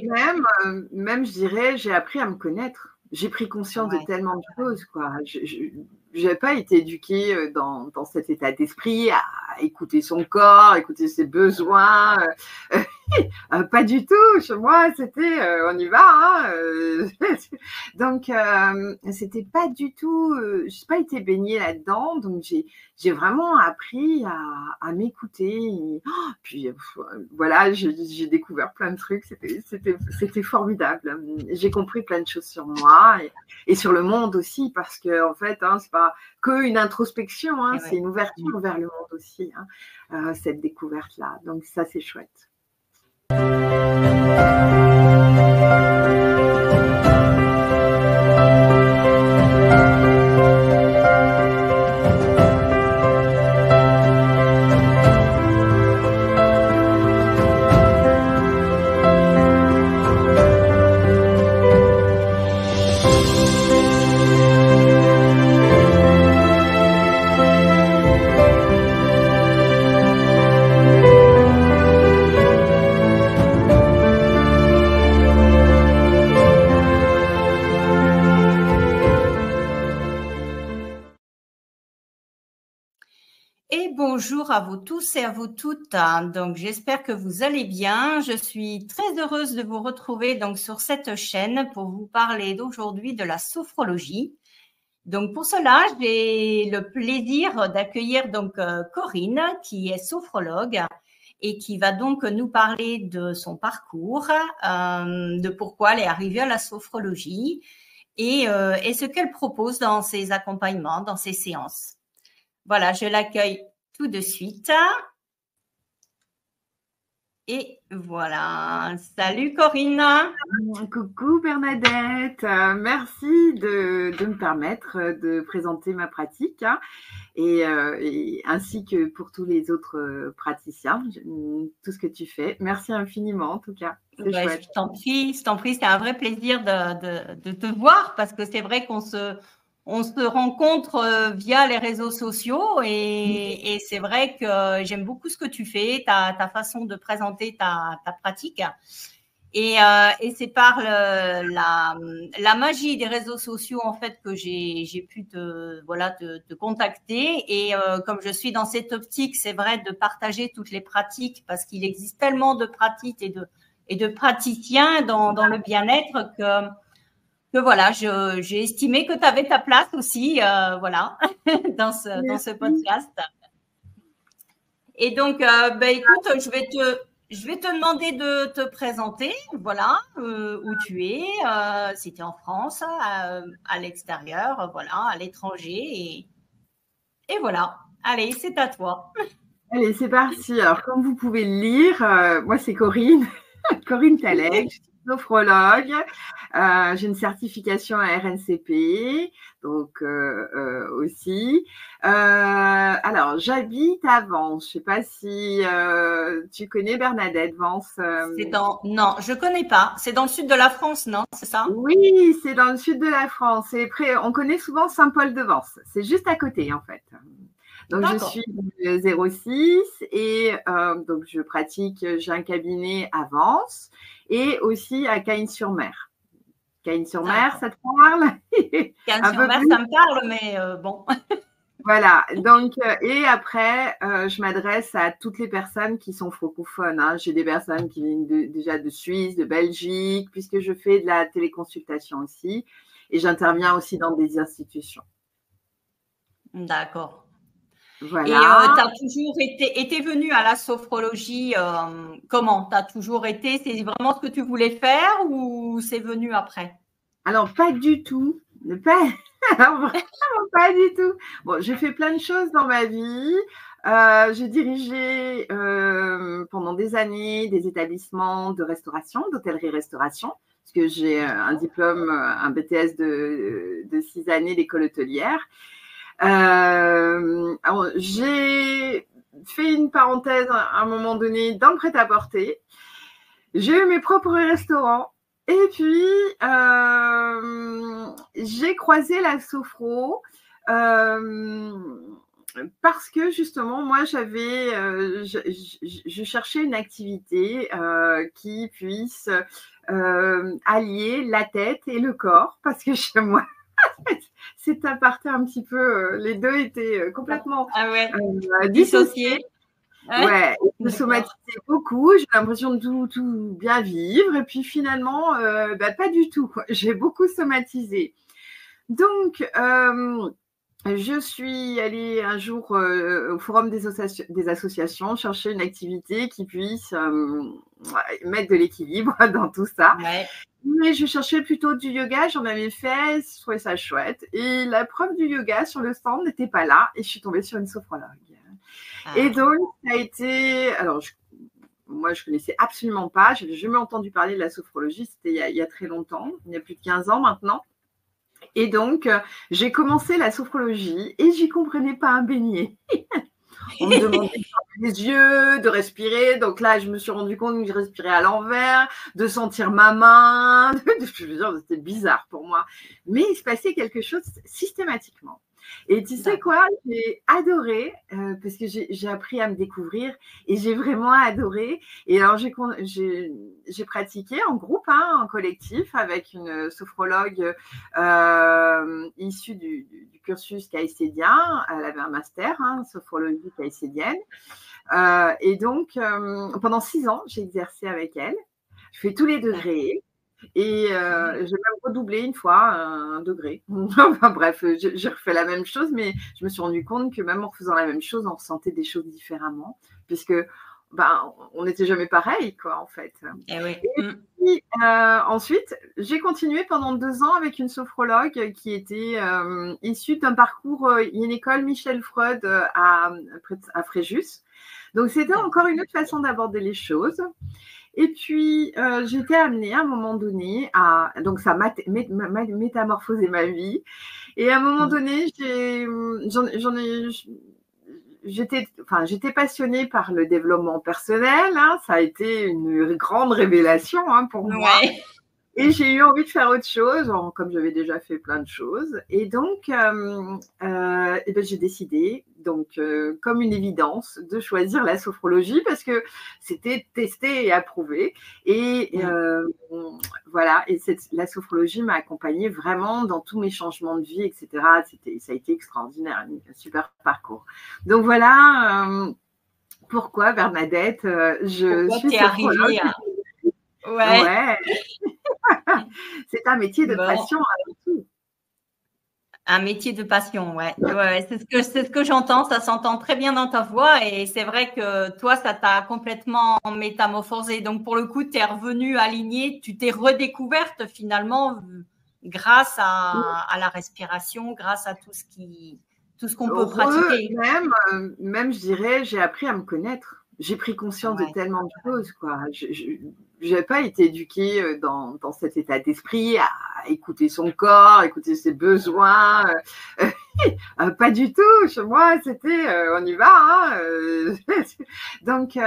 même, je dirais, j'ai appris à me connaître. J'ai pris conscience de tellement de choses, quoi. Je n'ai pas été éduquée dans cet état d'esprit à écouter son corps, écouter ses besoins. Pas du tout. Chez moi, c'était on y va. Hein. Donc, c'était pas du tout. Je n'ai pas été baignée là-dedans. Donc, j'ai vraiment appris à m'écouter. Puis voilà, j'ai découvert plein de trucs. C'était formidable. J'ai compris plein de choses sur moi et sur le monde aussi, parce que en fait, c'est pas que une introspection. C'est une ouverture vers le monde aussi. Cette découverte-là. Donc ça, c'est chouette. Bonjour à vous tous et à vous toutes. Donc, j'espère que vous allez bien. Je suis très heureuse de vous retrouver donc sur cette chaîne pour vous parler d'aujourd'hui de la sophrologie. Donc, pour cela, j'ai le plaisir d'accueillir donc Corinne, qui est sophrologue et qui va donc nous parler de son parcours, de pourquoi elle est arrivée à la sophrologie et ce qu'elle propose dans ses accompagnements, dans ses séances. Voilà, je l'accueille tout de suite. Et voilà. Salut Corinne. Coucou Bernadette. Merci de me permettre de présenter ma pratique et ainsi que pour tous les autres praticiens, tout ce que tu fais. Merci infiniment en tout cas. C'est chouette. Je t'en prie, c'est un vrai plaisir de te voir parce que c'est vrai qu'on se rencontre via les réseaux sociaux et c'est vrai que j'aime beaucoup ce que tu fais, ta façon de présenter ta pratique. Et c'est par la magie des réseaux sociaux en fait que j'ai pu te contacter. Et comme je suis dans cette optique, c'est vrai, de partager toutes les pratiques parce qu'il existe tellement de pratiques et de praticiens dans le bien-être que voilà, j'ai estimé que tu avais ta place aussi, voilà, dans ce podcast. Et donc, écoute, je vais te demander de te présenter, voilà, où tu es, si tu es en France, à l'extérieur, voilà, à l'étranger, et voilà. Allez, c'est à toi. Allez, c'est parti. Alors, comme vous pouvez le lire, moi, c'est Corinne, Corinne Talek. Je suis sophrologue. J'ai une certification à RNCP, donc aussi. Alors, j'habite à Vence. Je ne sais pas si tu connais Bernadette, Vence. Non, je ne connais pas. C'est dans le sud de la France, non? C'est ça? Oui, c'est dans le sud de la France. Et après, on connaît souvent Saint-Paul-de-Vence. C'est juste à côté, en fait. Donc, je suis 06 et donc je pratique, j'ai un cabinet à Vence et aussi à Cagnes-sur-Mer. Cagnes-sur-Mer, ça te parle? Cagnes-sur-Mer, ça me parle, mais bon. Voilà, donc et après, je m'adresse à toutes les personnes qui sont francophones. J'ai des personnes qui viennent déjà de Suisse, de Belgique, puisque je fais de la téléconsultation aussi et j'interviens aussi dans des institutions. D'accord. Voilà. Et tu as toujours été venue à la sophrologie, comment? Tu as toujours été, c'est vraiment ce que tu voulais faire ou c'est venu après? Alors, pas du tout. Vraiment pas du tout. Bon, j'ai fait plein de choses dans ma vie. J'ai dirigé pendant des années des établissements de restauration, d'hôtellerie-restauration, parce que j'ai un diplôme, un BTS de 6 années d'école hôtelière. Alors, j'ai fait une parenthèse à un moment donné dans le prêt-à-porter. J'ai eu mes propres restaurants. Et puis, j'ai croisé la sophro parce que justement, moi, je cherchais une activité qui puisse allier la tête et le corps, parce que chez moi, c'est à partir un petit peu, les deux étaient complètement dissociés. Ouais, je somatisais beaucoup, j'ai l'impression de tout bien vivre, et puis finalement, pas du tout, quoi. J'ai beaucoup somatisé. Donc, je suis allée un jour au forum des associations chercher une activité qui puisse mettre de l'équilibre dans tout ça. Ouais. Mais je cherchais plutôt du yoga, j'en avais fait, je trouvais ça chouette. Et la prof du yoga sur le stand n'était pas là et je suis tombée sur une sophrologue. Et donc, ça a été… Alors, moi, je connaissais absolument pas, je n'avais jamais entendu parler de la sophrologie, c'était il y a très longtemps, il y a plus de 15 ans maintenant. Et donc, j'ai commencé la sophrologie et j'y comprenais pas un beignet. On me demandait de fermer les yeux, de respirer. Donc là, je me suis rendu compte que je respirais à l'envers, de sentir ma main. Je veux dire, c'était bizarre pour moi. Mais il se passait quelque chose systématiquement. Et tu sais quoi, j'ai adoré parce que j'ai appris à me découvrir et j'ai vraiment adoré. Et alors, j'ai pratiqué en groupe, en collectif, avec une sophrologue issue du cursus caïcédien. Elle avait un master, sophrologie caïcédienne. Et donc, pendant 6 ans, j'ai exercé avec elle. Je fais tous les degrés. Et j'ai même redoublé une fois un degré. Enfin, bref, j'ai refait la même chose, mais je me suis rendu compte que même en faisant la même chose, on ressentait des choses différemment, puisque on n'était jamais pareil, quoi, en fait. Et oui. Et puis, ensuite, j'ai continué pendant 2 ans avec une sophrologue qui était issue d'un parcours, il y a une école Michel Freud à Fréjus. Donc, c'était encore une autre façon d'aborder les choses. Et puis, j'étais amenée à un moment donné à… Donc, ça m'a métamorphosé ma vie. Et à un moment donné, j'étais passionnée par le développement personnel. Ça a été une grande révélation pour moi. Et j'ai eu envie de faire autre chose, comme j'avais déjà fait plein de choses. Et donc, j'ai décidé, comme une évidence, de choisir la sophrologie parce que c'était testé et approuvé. Et voilà, et la sophrologie m'a accompagnée vraiment dans tous mes changements de vie, etc. Ça a été extraordinaire, un super parcours. Donc voilà pourquoi, Bernadette, je suis sophrologue. Ouais. C'est un métier de passion avant tout. Un métier de passion, ouais. C'est ce que j'entends, ça s'entend très bien dans ta voix et c'est vrai que toi, ça t'a complètement métamorphosé. Donc, pour le coup, tu es revenue alignée, tu t'es redécouverte finalement grâce à la respiration, grâce à tout ce qu'on peut pratiquer. Même, je dirais, j'ai appris à me connaître. J'ai pris conscience de tellement de choses, quoi. Je n'avais pas été éduquée dans cet état d'esprit à écouter son corps, écouter ses besoins. Pas du tout. Chez moi, c'était on y va. Donc,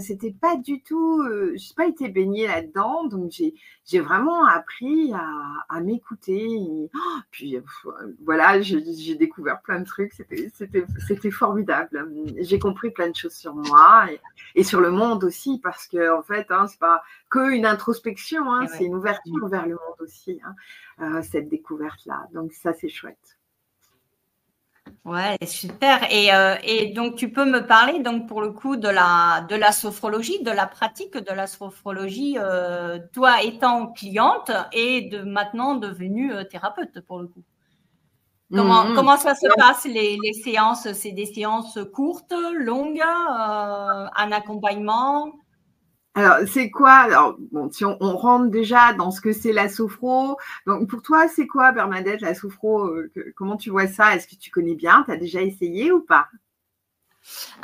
c'était pas du tout. Je n'ai pas été baignée là-dedans. Donc, j'ai vraiment appris à m'écouter. Puis, voilà, j'ai découvert plein de trucs. C'était formidable. J'ai compris plein de choses sur moi et sur le monde aussi, parce que en fait, c'est pas qu'une introspection, c'est une ouverture vers le monde aussi, cette découverte-là. Donc, ça, c'est chouette. Ouais, super. Et donc, tu peux me parler, donc, pour le coup, de la sophrologie, de la pratique de la sophrologie, toi étant cliente et maintenant devenue thérapeute, pour le coup. Comment ça se passe, les séances? C'est des séances courtes, longues, un accompagnement? Alors, c'est quoi? Alors, bon, si on rentre déjà dans ce que c'est la sophro, donc pour toi, c'est quoi, Bernadette, la sophro? Comment tu vois ça? Est-ce que tu connais bien? Tu as déjà essayé ou pas?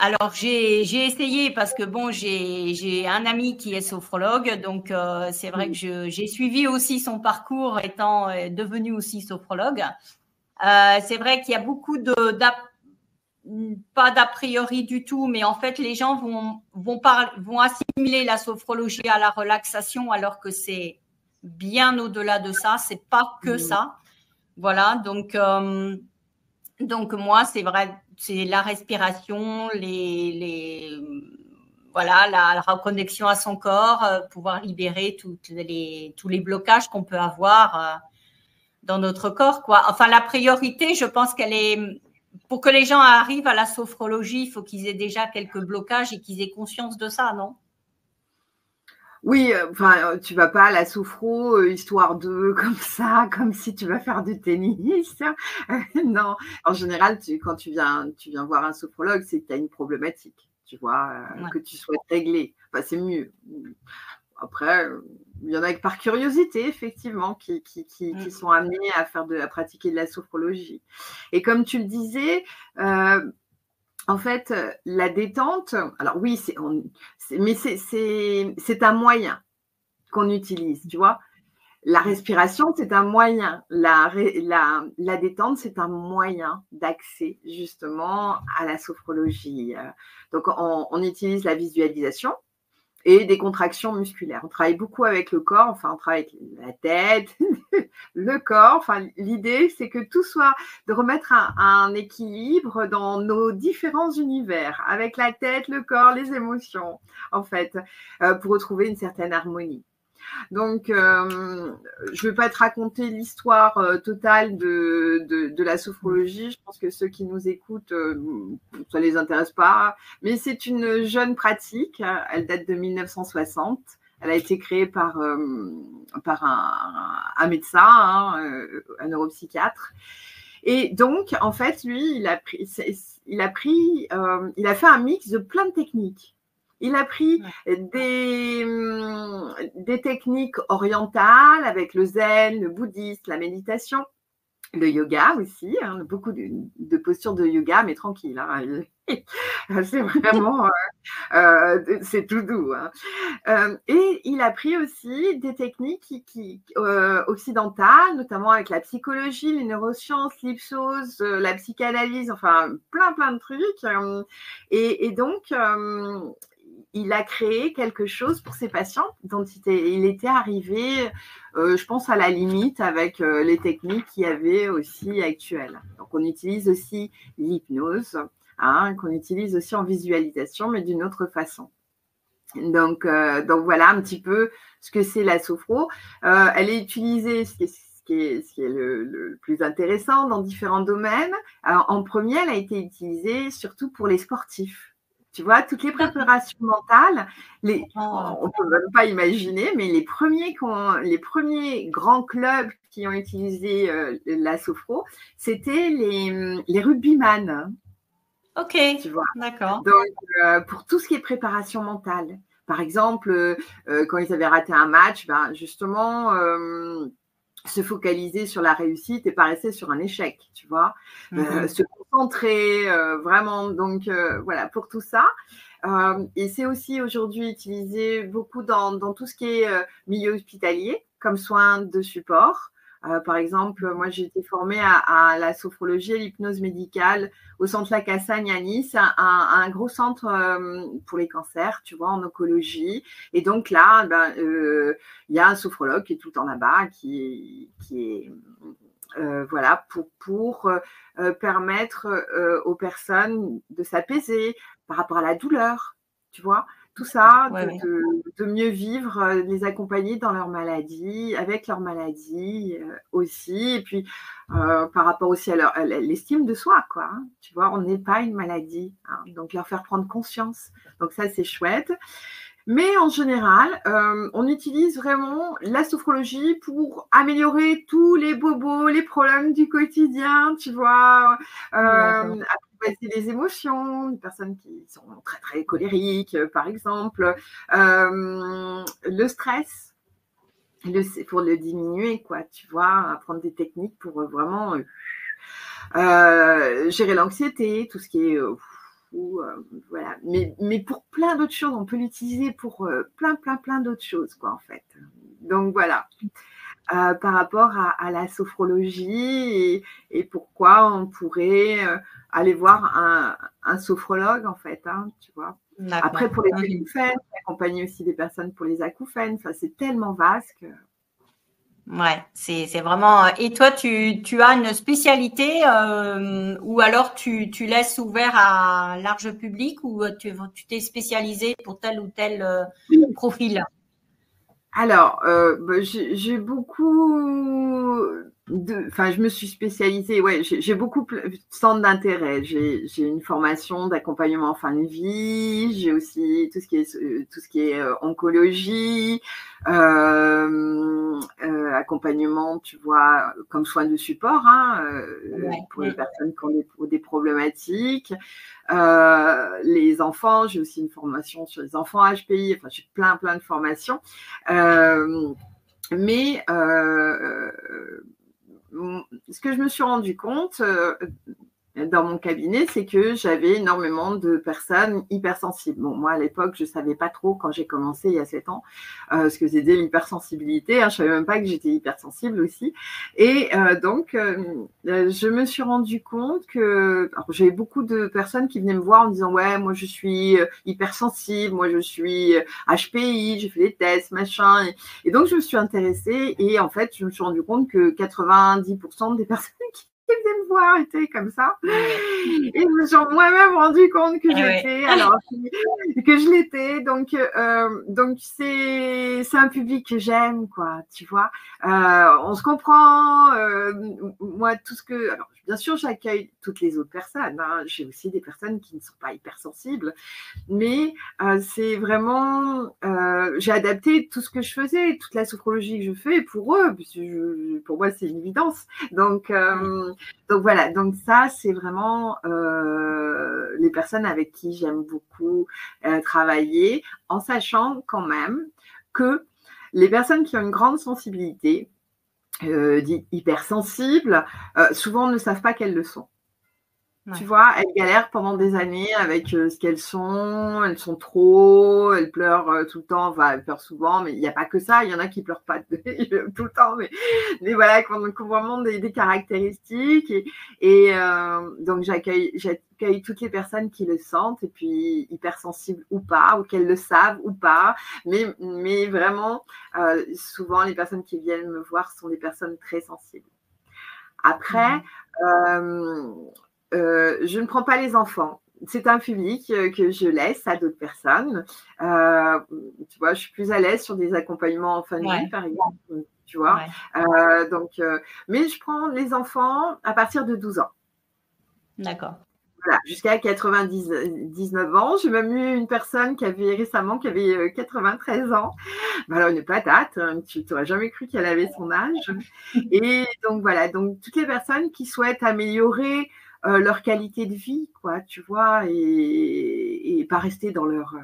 Alors, j'ai essayé parce que bon, j'ai un ami qui est sophrologue, donc c'est vrai que j'ai suivi aussi son parcours étant devenu aussi sophrologue. C'est vrai qu'il y a beaucoup pas d'a priori du tout, mais en fait, les gens vont assimiler la sophrologie à la relaxation, alors que c'est bien au-delà de ça. C'est pas que ça. Voilà. Donc moi, c'est vrai, c'est la respiration, voilà, la reconnexion à son corps, pouvoir libérer tous les blocages qu'on peut avoir dans notre corps, quoi. Enfin, la priorité, je pense qu'elle est, pour que les gens arrivent à la sophrologie, il faut qu'ils aient déjà quelques blocages et qu'ils aient conscience de ça, non? Oui, enfin, tu vas pas à la sophro, histoire de comme ça, comme si tu vas faire du tennis. Non, en général, quand tu viens voir un sophrologue, c'est que tu as une problématique, tu vois, Ouais. que tu souhaites régler. Enfin, c'est mieux. Après, il y en a par curiosité, effectivement, qui sont amenés à pratiquer de la sophrologie. Et comme tu le disais, en fait, la détente, alors oui, mais c'est un moyen qu'on utilise, tu vois. La respiration, c'est un moyen. La détente, c'est un moyen d'accès justement à la sophrologie. Donc, on utilise la visualisation et des contractions musculaires. On travaille beaucoup avec le corps, enfin, on travaille avec la tête, le corps. Enfin, l'idée, c'est que tout soit de remettre un équilibre dans nos différents univers, avec la tête, le corps, les émotions, en fait, pour retrouver une certaine harmonie. Donc, je ne vais pas te raconter l'histoire totale de la sophrologie. Je pense que ceux qui nous écoutent, ça ne les intéresse pas. Mais c'est une jeune pratique. Elle date de 1960. Elle a été créée par un médecin, un neuropsychiatre. Et donc, en fait, lui, il a fait un mix de plein de techniques. Il a pris des techniques orientales avec le zen, le bouddhisme, la méditation, le yoga aussi, beaucoup de postures de yoga, mais tranquille. Hein. C'est vraiment, c'est tout doux. Hein. Et il a pris aussi des techniques occidentales, notamment avec la psychologie, les neurosciences, l'hypnose, la psychanalyse, enfin plein de trucs. Et donc, il a créé quelque chose pour ses patients dont il était arrivé, je pense, à la limite avec les techniques qu'il y avait aussi actuelles. Donc, on utilise aussi l'hypnose, qu'on utilise aussi en visualisation, mais d'une autre façon. Donc voilà un petit peu ce que c'est la sophro. Elle est utilisée, ce qui est le plus intéressant, dans différents domaines. Alors, en premier, elle a été utilisée surtout pour les sportifs. Tu vois, toutes les préparations mentales, on ne peut même pas imaginer, mais les premiers grands clubs qui ont utilisé la sophro, c'était les rugbyman. Ok, d'accord. Donc, pour tout ce qui est préparation mentale, par exemple, quand ils avaient raté un match, justement, se focaliser sur la réussite et pas rester sur un échec, tu vois. Se concentrer, vraiment. Donc, voilà, pour tout ça. Et c'est aussi aujourd'hui utilisé beaucoup dans tout ce qui est milieu hospitalier, comme soins de support. Par exemple, moi, j'ai été formée à la sophrologie et l'hypnose médicale au centre La Cassagne à Nice, un gros centre pour les cancers, tu vois, en oncologie. Et donc là, il y a un sophrologue qui est tout le temps là-bas, qui est voilà, pour permettre aux personnes de s'apaiser par rapport à la douleur, tu vois. Tout ça, de mieux vivre, les accompagner dans leur maladie, avec leur maladie aussi, et puis par rapport aussi à l'estime de soi, quoi. Hein, tu vois, on n'est pas une maladie, hein, donc leur faire prendre conscience. Donc ça, c'est chouette. Mais en général, on utilise vraiment la sophrologie pour améliorer tous les bobos, les problèmes du quotidien, tu vois, apprivoiser les émotions, des personnes qui sont très, très colériques, par exemple, le stress, pour le diminuer, quoi, tu vois, apprendre des techniques pour vraiment gérer l'anxiété, tout ce qui est... voilà. Mais pour plein d'autres choses, on peut l'utiliser pour plein d'autres choses, quoi, en fait. Donc voilà, par rapport à la sophrologie et pourquoi on pourrait aller voir un sophrologue, en fait, hein, tu vois. Après, pour les acouphènes, accompagner aussi des personnes pour les acouphènes, c'est tellement vaste que... Ouais, c'est vraiment. Et toi, tu as une spécialité ou alors tu laisses ouvert à large public ou tu t'es spécialisé pour tel ou tel profil? Alors, bah, j'ai beaucoup enfin, je me suis spécialisée, ouais, j'ai beaucoup de centres d'intérêt. J'ai une formation d'accompagnement en fin de vie, j'ai aussi tout ce qui est oncologie, accompagnement, tu vois, comme soins de support, hein, pour les personnes qui ont des problématiques. Les enfants, j'ai aussi une formation sur les enfants HPI, enfin j'ai plein de formations. Mais ce que je me suis rendu compte dans mon cabinet, c'est que j'avais énormément de personnes hypersensibles. Bon, moi, à l'époque, je ne savais pas trop, quand j'ai commencé il y a 7 ans, ce que c'était l'hypersensibilité. Hein. Je ne savais même pas que j'étais hypersensible aussi. Et donc, je me suis rendu compte que j'avais beaucoup de personnes qui venaient me voir en disant « Ouais, moi, je suis hypersensible, moi, je suis HPI, j'ai fait des tests, machin. » Et donc, je me suis intéressée et en fait, je me suis rendu compte que 90% des personnes qui venaient me voir étaient comme ça. Et je me suis moi-même rendu compte que j'étais, alors que je l'étais. Donc c'est un public que j'aime, quoi, tu vois. On se comprend. Moi, tout ce que... Alors, bien sûr, j'accueille toutes les autres personnes. Hein. J'ai aussi des personnes qui ne sont pas hypersensibles. Mais c'est vraiment... j'ai adapté tout ce que je faisais, toute la sophrologie que je fais pour eux. Pour moi, c'est une évidence. Donc voilà, donc ça, c'est vraiment les personnes avec qui j'aime beaucoup travailler, en sachant quand même que les personnes qui ont une grande sensibilité, dites hypersensibles, souvent ne savent pas qu'elles le sont. Ouais. Tu vois, elles galèrent pendant des années avec ce qu'elles sont trop, elles pleurent tout le temps, enfin elles pleurent souvent, mais il n'y a pas que ça, il y en a qui pleurent pas tout le temps, mais voilà, qui ont vraiment des caractéristiques et donc j'accueille toutes les personnes qui le sentent et puis hypersensibles ou pas, ou qu'elles le savent ou pas, mais vraiment, souvent les personnes qui viennent me voir sont des personnes très sensibles. Après, je ne prends pas les enfants. C'est un public que je laisse à d'autres personnes. Tu vois, je suis plus à l'aise sur des accompagnements en fin de vie, par exemple. Tu vois. Mais je prends les enfants à partir de 12 ans. D'accord. Voilà, jusqu'à 99 ans. J'ai même eu une personne qui avait 93 ans. Alors, une patate, hein, tu n'aurais jamais cru qu'elle avait son âge. Et donc, voilà, donc toutes les personnes qui souhaitent améliorer leur qualité de vie, quoi, tu vois, et pas rester dans leur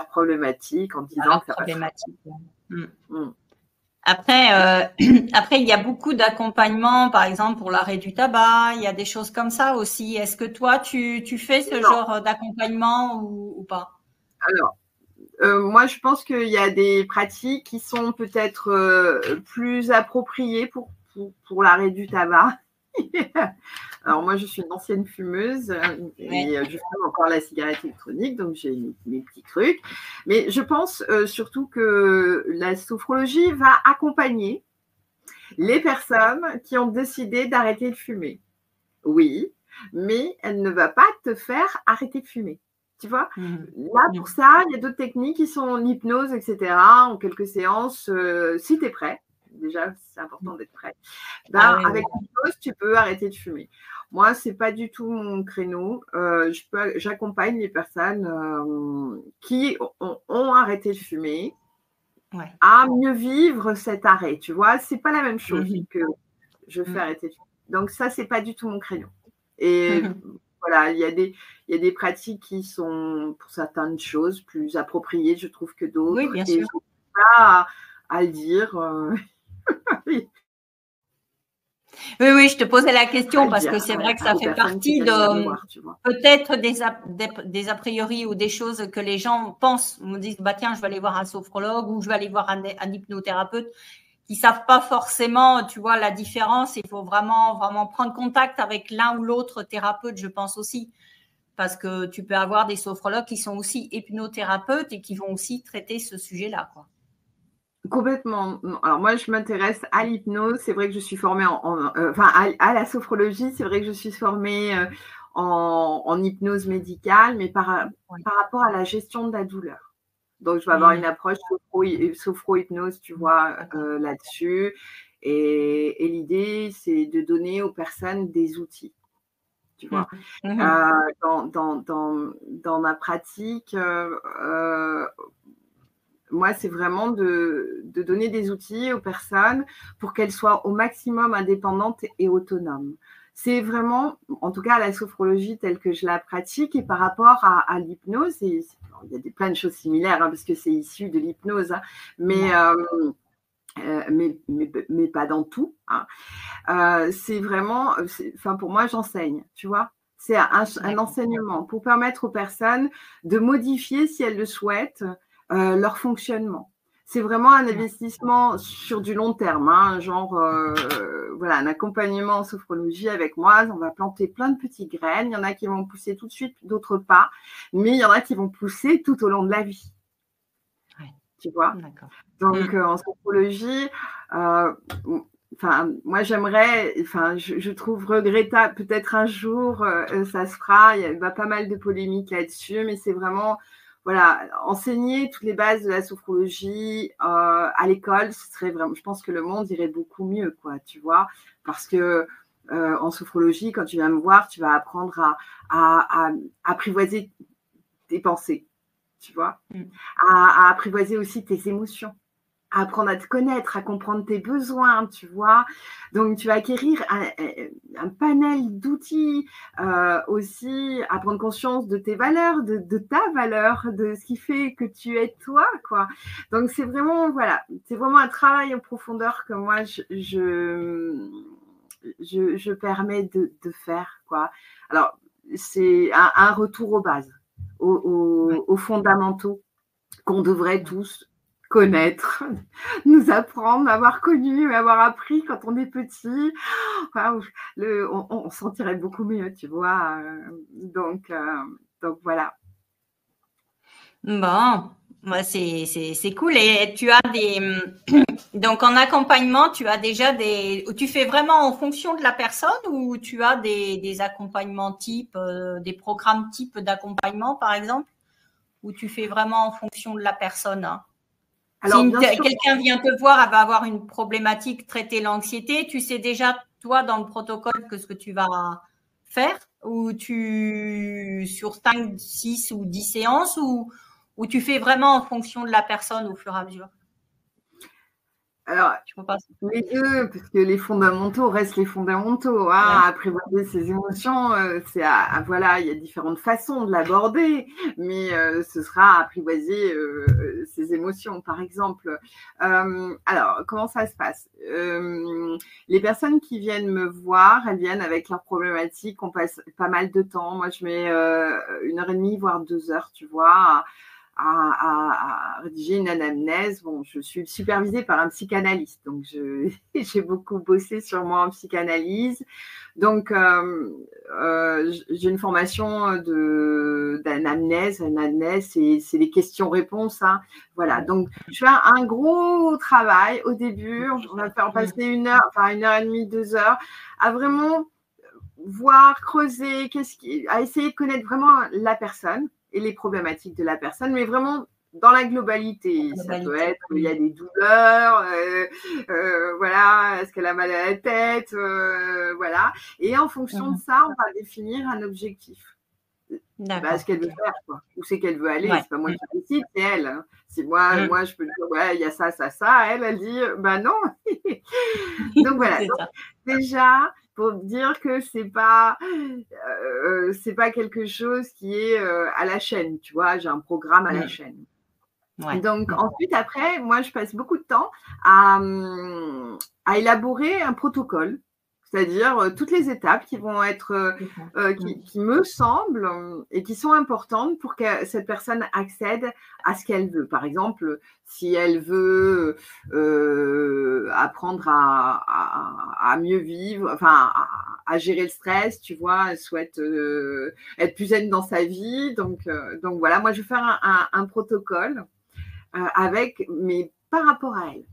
problématique en disant que ça passe. Après, il y a beaucoup d'accompagnements, par exemple pour l'arrêt du tabac, il y a des choses comme ça aussi. Est-ce que toi, tu fais ce genre d'accompagnement ou pas? Alors, moi, je pense qu'il y a des pratiques qui sont peut-être plus appropriées pour l'arrêt du tabac. Alors moi, je suis une ancienne fumeuse et je fume encore la cigarette électronique, donc j'ai mes petits trucs. Mais je pense surtout que la sophrologie va accompagner les personnes qui ont décidé d'arrêter de fumer. Oui, mais elle ne va pas te faire arrêter de fumer. Tu vois, là, pour ça, il y a d'autres techniques qui sont en hypnose, etc., en quelques séances, si tu es prêt. Déjà, c'est important d'être prêt. Avec l'hypnose, tu peux arrêter de fumer. Moi, ce n'est pas du tout mon créneau. J'accompagne les personnes qui ont arrêté de fumer à mieux vivre cet arrêt. Tu vois, ce n'est pas la même chose que je fais arrêter de fumer. Donc, ça, ce n'est pas du tout mon créneau. Et voilà, il y a des pratiques qui sont, pour certaines choses, plus appropriées, je trouve, que d'autres. Oui, bien sûr. Et je n'ai pas à le dire. Oui, je te posais la question parce que c'est vrai que ça fait partie de peut-être des a priori ou des choses que les gens pensent. On me dit, bah tiens, je vais aller voir un sophrologue ou je vais aller voir un hypnothérapeute, qui savent pas forcément, tu vois, la différence. Il faut vraiment prendre contact avec l'un ou l'autre thérapeute, je pense aussi, parce que tu peux avoir des sophrologues qui sont aussi hypnothérapeutes et qui vont aussi traiter ce sujet-là, quoi. Complètement. Alors moi, je m'intéresse à l'hypnose. C'est vrai que je suis formée à la sophrologie. C'est vrai que je suis formée en hypnose médicale, mais par rapport à la gestion de la douleur. Donc, je vais avoir une approche sophro-hypnose, tu vois, là-dessus. Et l'idée, c'est de donner aux personnes des outils, tu vois. Dans ma pratique, moi, c'est vraiment de donner des outils aux personnes pour qu'elles soient au maximum indépendantes et autonomes. C'est vraiment, en tout cas, la sophrologie telle que je la pratique, et par rapport à l'hypnose, il y a plein de choses similaires, hein, parce que c'est issu de l'hypnose, hein, mais pas dans tout. Hein. C'est vraiment, pour moi, j'enseigne, tu vois. C'est un enseignement pour permettre aux personnes de modifier, si elles le souhaitent, leur fonctionnement. C'est vraiment un investissement sur du long terme, hein, voilà, un accompagnement en sophrologie avec moi. On va planter plein de petites graines. Il y en a qui vont pousser tout de suite, d'autres pas, mais il y en a qui vont pousser tout au long de la vie. Tu vois. Donc en sophrologie, moi j'aimerais, je trouve regrettable, peut-être un jour ça se fera. Il y a pas mal de polémiques là-dessus, mais c'est vraiment, voilà, enseigner toutes les bases de la sophrologie à l'école, ce serait vraiment, je pense que le monde irait beaucoup mieux, quoi, tu vois, parce que en sophrologie, quand tu viens me voir, tu vas apprendre à apprivoiser tes pensées, tu vois, à apprivoiser aussi tes émotions, à apprendre à te connaître, à comprendre tes besoins, tu vois. Donc, tu vas acquérir un panel d'outils, aussi à prendre conscience de tes valeurs, de ta valeur, de ce qui fait que tu es toi, quoi. Donc, c'est vraiment, voilà, c'est vraiment un travail en profondeur que moi, je permets de faire, quoi. Alors, c'est un retour aux bases, aux fondamentaux qu'on devrait tous connaître, nous apprendre, avoir connu, avoir appris quand on est petit. On s'en tirait beaucoup mieux, tu vois. Donc voilà. Bon, c'est cool. Et tu as donc en accompagnement, tu as déjà tu fais vraiment en fonction de la personne, ou tu as des accompagnements type, des programmes type d'accompagnement, par exemple, où tu fais vraiment en fonction de la personne, hein? Alors, si quelqu'un vient te voir, elle va avoir une problématique, traiter l'anxiété, tu sais déjà, toi, dans le protocole, ce que tu vas faire, ou sur 5, 6 ou 10 séances, ou tu fais vraiment en fonction de la personne au fur et à mesure? Alors, les deux, parce que les fondamentaux restent les fondamentaux. Hein. Apprivoiser ses émotions, voilà, il y a différentes façons de l'aborder, mais ce sera apprivoiser ses émotions, par exemple. Alors, comment ça se passe? Les personnes qui viennent me voir, elles viennent avec leurs problématiques. On passe pas mal de temps. Moi, je mets 1h30, voire 2 heures, tu vois, à rédiger une anamnèse. Bon, je suis supervisée par un psychanalyste, donc j'ai beaucoup bossé sur moi en psychanalyse. Donc, j'ai une formation d'anamnèse. L'anamnèse, c'est les questions-réponses. Hein. Voilà, donc je fais un gros travail au début. On va faire passer 1h30, 2 heures, à vraiment voir, creuser, à essayer de connaître vraiment la personne et les problématiques de la personne, mais vraiment dans la globalité. Ça peut être, il y a des douleurs, voilà, est-ce qu'elle a mal à la tête, voilà. Et en fonction de ça, on va définir un objectif. Ce qu'elle veut faire, quoi. Où c'est qu'elle veut aller. C'est pas moi qui décide, c'est elle. Hein. C'est moi, je peux dire, ouais, il y a ça, ça, ça. Elle dit, bah non. Donc voilà. Donc, déjà, pour dire que c'est pas quelque chose qui est à la chaîne, tu vois, j'ai un programme à la chaîne. Donc ensuite, après, moi, je passe beaucoup de temps à élaborer un protocole, c'est-à-dire toutes les étapes qui vont être, qui me semblent et qui sont importantes pour que cette personne accède à ce qu'elle veut. Par exemple, si elle veut apprendre à mieux vivre, enfin à gérer le stress, tu vois, elle souhaite être plus zen dans sa vie. Donc voilà, moi je vais faire un protocole avec, mais par rapport à elle.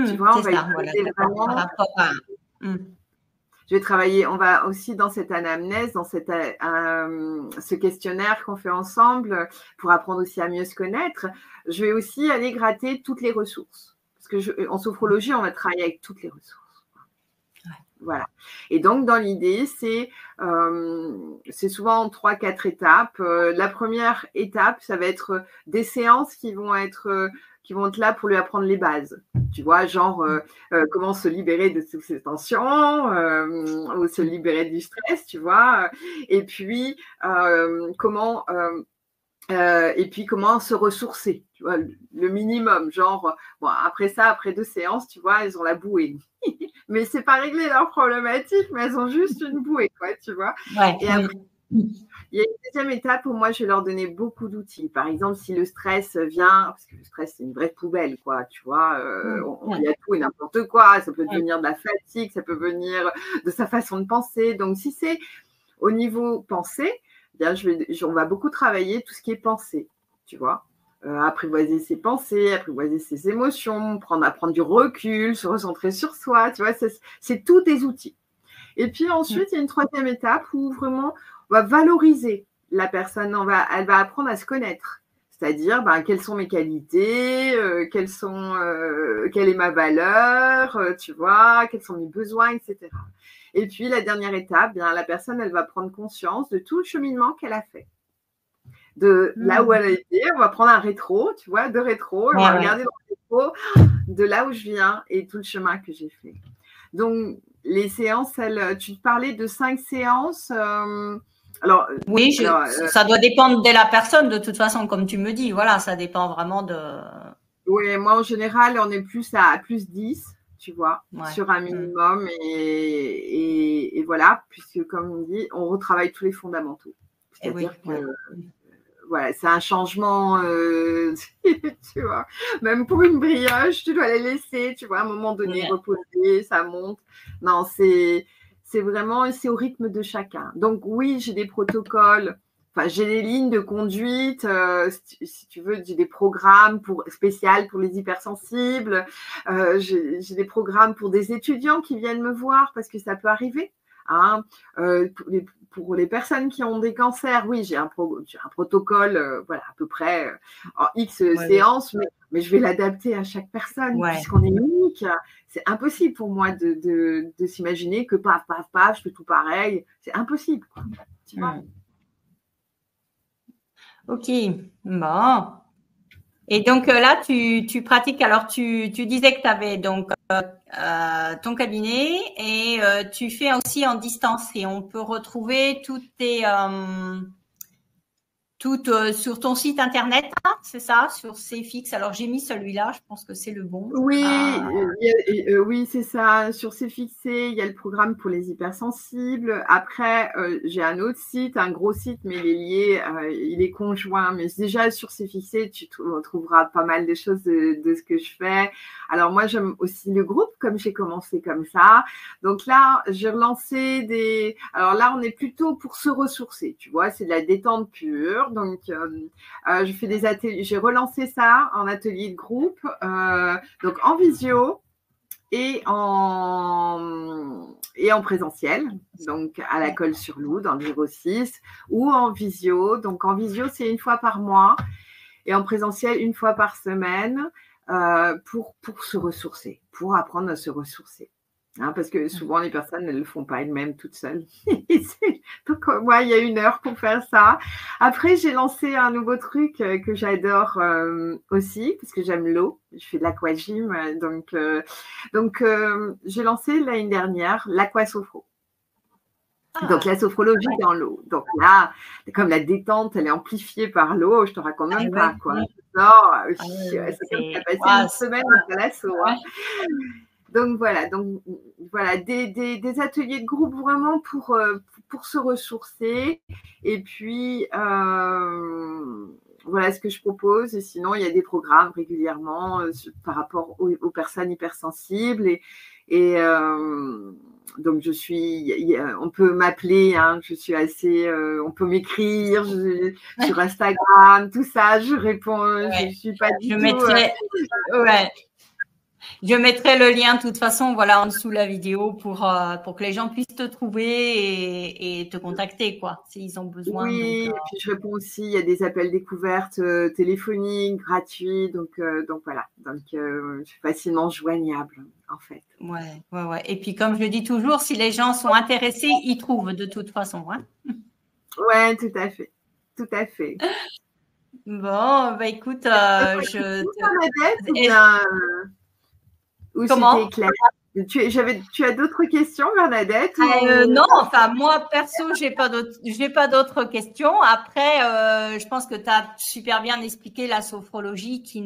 Tu vois, on va ça, voilà, vraiment… par rapport à… Je vais travailler, on va aussi dans cette anamnèse, dans ce questionnaire qu'on fait ensemble pour apprendre aussi à mieux se connaître, je vais aussi aller gratter toutes les ressources. Parce que en sophrologie, on va travailler avec toutes les ressources. Voilà. Et donc, dans l'idée, c'est souvent en 3-4 étapes. La première étape, ça va être des séances qui vont être là pour lui apprendre les bases. Tu vois, genre comment se libérer de toutes ces tensions, ou se libérer du stress, tu vois. Et puis, comment se ressourcer, tu vois, le minimum, genre, bon, après 2 séances, tu vois, elles ont la bouée. Mais c'est pas réglé leur problématique, mais elles ont juste une bouée, quoi, tu vois. Ouais, et après, il y a une deuxième étape où moi, je vais leur donner beaucoup d'outils. Par exemple, si le stress vient, parce que le stress, c'est une vraie poubelle, quoi, tu vois, il y a tout et n'importe quoi. Ça peut venir de la fatigue, ça peut venir de sa façon de penser. Donc, si c'est au niveau pensée, bien, on va beaucoup travailler tout ce qui est pensée, tu vois. Apprivoiser ses pensées, apprivoiser ses émotions, apprendre du recul, se recentrer sur soi, tu vois, c'est tous des outils. Et puis ensuite, il y a une troisième étape où vraiment, on va valoriser la personne, elle va apprendre à se connaître. C'est-à-dire, quelles sont mes qualités, quelle est ma valeur, tu vois, quels sont mes besoins, etc. Et puis, la dernière étape, bien, la personne, elle va prendre conscience de tout le cheminement qu'elle a fait. De là où elle a été, on va prendre un rétro, tu vois, et on va regarder dans le rétro de là où je viens et tout le chemin que j'ai fait. Donc, les séances, tu te parlais de 5 séances. Oui, ça doit dépendre de la personne, de toute façon, comme tu me dis. Voilà, ça dépend vraiment de… Oui, moi, en général, on est plus à plus 10, tu vois, sur un minimum. Et voilà, puisque, comme on dit, on retravaille tous les fondamentaux. C'est-à-dire que… Voilà, c'est un changement, tu vois. Même pour une brioche, tu dois la laisser, tu vois, à un moment donné, reposer, ça monte. Non, c'est vraiment, c'est au rythme de chacun. Donc oui, j'ai des protocoles, j'ai des lignes de conduite, si tu veux, j'ai des programmes spéciaux pour les hypersensibles, j'ai des programmes pour des étudiants qui viennent me voir parce que ça peut arriver. Hein, pour les personnes qui ont des cancers, oui, j'ai un protocole, voilà, à peu près en X séances, mais je vais l'adapter à chaque personne, puisqu'on est unique. C'est impossible pour moi de s'imaginer que paf, paf, paf, je fais tout pareil. C'est impossible, quoi. Tu vois. Ok, bon. Et donc là, tu pratiques, alors tu disais que tu avais donc ton cabinet et tu fais aussi en distance et on peut retrouver toutes sur ton site internet, hein, c'est ça, sur CFX. Alors j'ai mis celui-là, je pense que c'est le bon. Oui, oui, c'est ça. Sur CFXC, il y a le programme pour les hypersensibles. Après, j'ai un autre site, un gros site, mais il est lié, il est conjoint. Mais déjà sur CFXC, tu trouveras pas mal de choses de ce que je fais. Alors moi, j'aime aussi le groupe, comme j'ai commencé comme ça. Donc là, j'ai relancé Alors là, on est plutôt pour se ressourcer, tu vois. C'est de la détente pure. Donc, je fais des ateliers. J'ai relancé ça en atelier de groupe. Donc en visio et en présentiel, donc à la Colle-sur-Loup dans le 06, ou en visio. Donc en visio, c'est 1 fois par mois et en présentiel 1 fois par semaine pour se ressourcer, pour apprendre à se ressourcer. Hein, parce que souvent, les personnes ne le font pas elles-mêmes toutes seules. Donc, moi, il y a 1 heure pour faire ça. Après, j'ai lancé un nouveau truc que j'adore aussi, parce que j'aime l'eau. Je fais de l'aquagym. Donc, j'ai lancé l'année dernière l'aquasophro. Donc, la sophrologie dans l'eau. Donc là, comme la détente, elle est amplifiée par l'eau, je te raconte même pas, quoi. C'est comme si tu as passé une semaine à l'assaut. Hein. Donc voilà, des ateliers de groupe vraiment pour se ressourcer. Et puis, voilà ce que je propose. Et sinon, il y a des programmes régulièrement par rapport aux personnes hypersensibles. Et donc, on peut m'appeler, hein, je suis assez, on peut m'écrire sur Instagram, tout ça, je réponds, je ne suis pas du tout… Je mettrai le lien de toute façon, voilà, en dessous de la vidéo pour que les gens puissent te trouver et te contacter, quoi, s'ils ont besoin. Oui, et puis je réponds aussi, il y a des appels découvertes téléphoniques, gratuits, donc voilà, je suis facilement joignable, en fait. Ouais. Et puis, comme je le dis toujours, si les gens sont intéressés, ils trouvent de toute façon, hein. Ouais, tout à fait, tout à fait. Bon, bah écoute, Comment? C'était clair. Tu as d'autres questions, Bernadette? Non, enfin moi perso, j'ai pas d'autres questions. Après, je pense que tu as super bien expliqué la sophrologie qui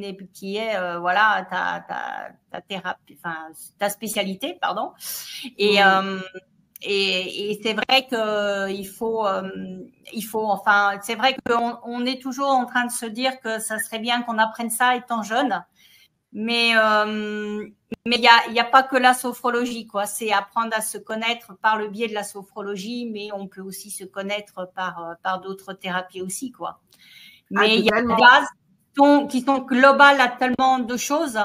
est voilà ta thérapie, enfin ta spécialité, pardon. Et c'est vrai que il faut enfin c'est vrai qu'on est toujours en train de se dire que ça serait bien qu'on apprenne ça étant jeune. Mais il y a pas que la sophrologie, quoi. C'est apprendre à se connaître par le biais de la sophrologie, mais on peut aussi se connaître par d'autres thérapies aussi, quoi. Mais il y a des bases qui sont globales à tellement de choses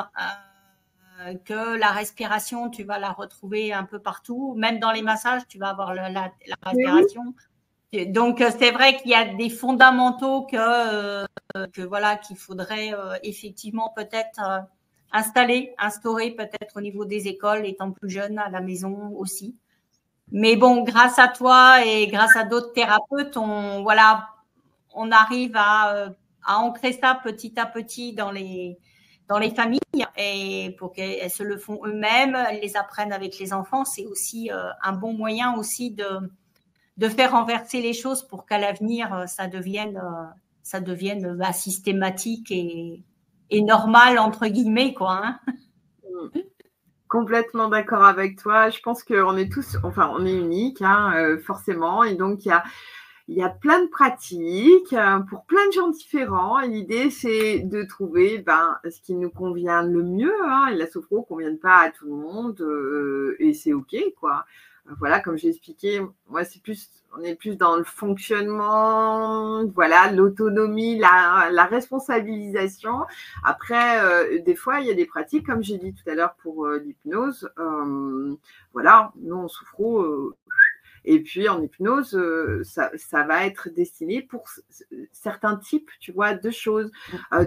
que la respiration, tu vas la retrouver un peu partout. Même dans les massages, tu vas avoir la respiration. Oui. Donc c'est vrai qu'il y a des fondamentaux que voilà qu'il faudrait effectivement peut-être instaurer peut-être au niveau des écoles, étant plus jeune, à la maison aussi. Mais bon, grâce à toi et grâce à d'autres thérapeutes, on arrive à ancrer ça petit à petit dans les familles et pour qu'elles se le font eux-mêmes, elles les apprennent avec les enfants. C'est aussi un bon moyen aussi de faire renverser les choses pour qu'à l'avenir, ça devienne systématique et normal, entre guillemets, quoi. Hein. Complètement d'accord avec toi. Je pense qu'on est tous, enfin, on est unique, hein, forcément. Et donc, il y a plein de pratiques pour plein de gens différents. Et l'idée, c'est de trouver ce qui nous convient le mieux. Hein. Et la sophro ne convient pas à tout le monde et c'est OK, quoi. Voilà, comme j'ai expliqué, moi, on est plus dans le fonctionnement, voilà, l'autonomie, la responsabilisation. Après, des fois, il y a des pratiques, comme j'ai dit tout à l'heure pour l'hypnose. Voilà, nous, en sophro, et puis en hypnose, ça va être destiné pour certains types, tu vois, de choses.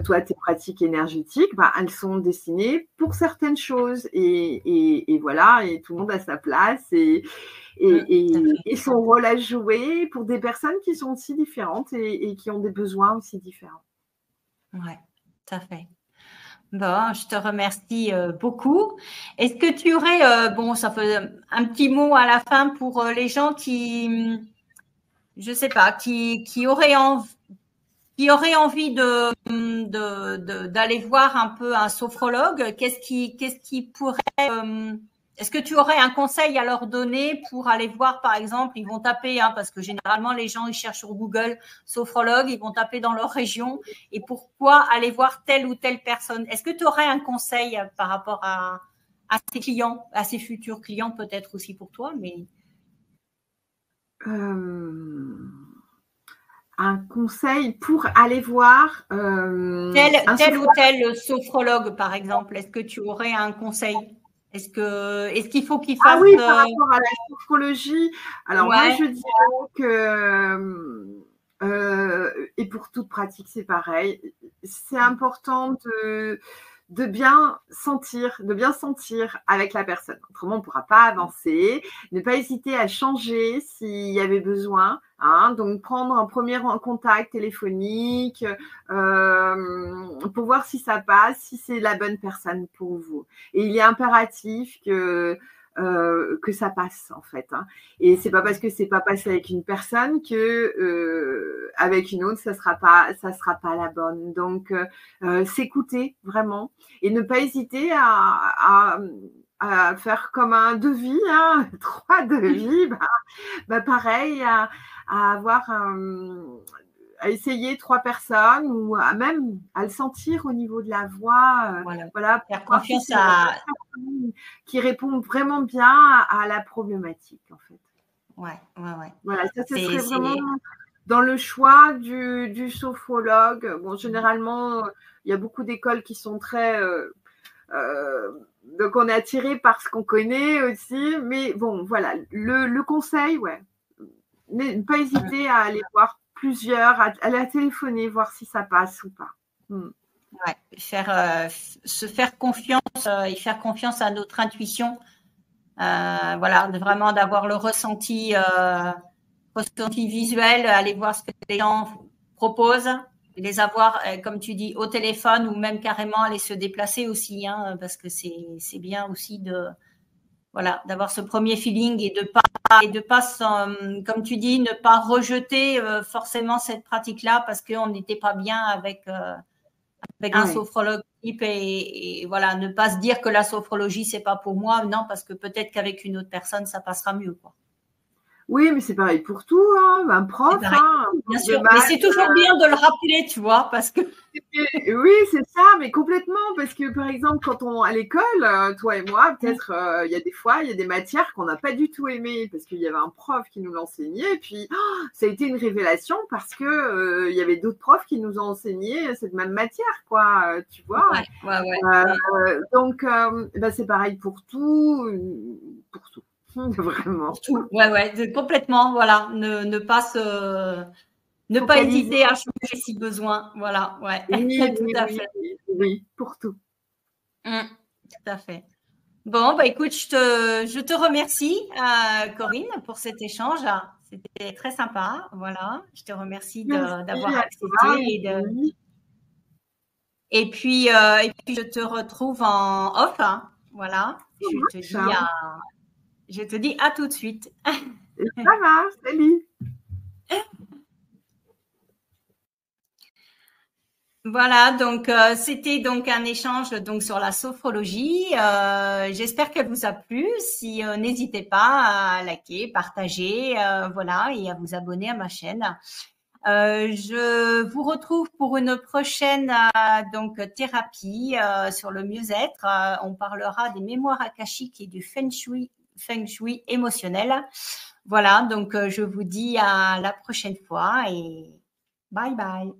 Toi, tes pratiques énergétiques, elles sont destinées pour certaines choses. Et voilà, et tout le monde a sa place et son rôle à jouer pour des personnes qui sont aussi différentes et qui ont des besoins aussi différents. Ouais, tout à fait. Bon, je te remercie beaucoup. Est-ce que tu aurais, bon, ça fait un petit mot à la fin pour les gens qui, je sais pas, qui auraient envie d'aller voir un peu un sophrologue? Qu'est-ce qui pourrait, est-ce que tu aurais un conseil à leur donner pour aller voir, par exemple, ils vont taper, hein, parce que généralement les gens ils cherchent sur Google sophrologue, ils vont taper dans leur région et pourquoi aller voir telle ou telle personne? Est-ce que tu aurais un conseil par rapport à tes clients, à ces futurs clients peut-être aussi pour toi, mais un conseil pour aller voir tel ou tel sophrologue, par exemple. Est-ce que tu aurais un conseil? Est-ce qu'il faut qu'il fasse… Ah oui, par rapport à la sophrologie. Alors, moi, je dirais que, et pour toute pratique, c'est pareil, c'est important de bien sentir avec la personne. Autrement, on ne pourra pas avancer. Ne pas hésiter à changer s'il y avait besoin. Hein, donc, prendre un premier contact téléphonique pour voir si ça passe, si c'est la bonne personne pour vous. Et il est impératif que ça passe en fait. Hein. Et c'est pas parce que c'est pas passé avec une personne que avec une autre ça sera pas la bonne. Donc s'écouter vraiment et ne pas hésiter à faire comme un devis, hein, 3 devis, pareil, à avoir à essayer 3 personnes ou même à le sentir au niveau de la voix. Voilà. Faire confiance à… qui répond vraiment bien à la problématique, en fait. Ouais. Voilà, ça, ce serait vraiment dans le choix du sophrologue. Bon, généralement, il y a beaucoup d'écoles qui sont très… donc, on est attiré par ce qu'on connaît aussi. Mais bon, voilà, le conseil, ouais. Ne pas hésiter à aller voir plusieurs, à la téléphoner, voir si ça passe ou pas. Ouais, se faire confiance et faire confiance à notre intuition. Voilà, vraiment d'avoir le ressenti visuel, aller voir ce que les gens proposent, les avoir, comme tu dis, au téléphone ou même carrément aller se déplacer aussi, hein, parce que c'est bien aussi d'avoir ce premier feeling et de pas comme tu dis, ne pas rejeter forcément cette pratique-là parce qu'on n'était pas bien avec un sophrologue type et voilà, ne pas se dire que la sophrologie c'est pas pour moi, non, parce que peut-être qu'avec une autre personne ça passera mieux, quoi. Oui, mais c'est pareil pour tout, hein. Un prof, bien sûr, mais c'est toujours bien de le rappeler, tu vois, parce que… Oui, c'est ça, mais complètement, parce que par exemple, quand à l'école, toi et moi, peut-être, il y a des fois, il y a des matières qu'on n'a pas du tout aimées, parce qu'il y avait un prof qui nous l'enseignait, et puis ça a été une révélation parce que il y avait d'autres profs qui nous ont enseigné cette même matière, quoi, tu vois. Donc, c'est pareil pour tout, vraiment. Tout, complètement, voilà, ne pas hésiter à changer si besoin, voilà, Oui, pour tout. Tout à fait. Bon, écoute, je te remercie, Corinne, pour cet échange. C'était très sympa, voilà. Je te remercie d'avoir accepté. Et puis, je te retrouve en off, hein, voilà. Je te dis à tout de suite. Ça va, salut. Voilà, donc c'était donc un échange donc sur la sophrologie. J'espère qu'elle vous a plu. Si n'hésitez pas à liker, partager, voilà, et à vous abonner à ma chaîne. Je vous retrouve pour une prochaine donc thérapie sur le mieux-être. On parlera des mémoires akashiques et du feng shui émotionnel. Voilà, donc je vous dis à la prochaine fois et bye bye.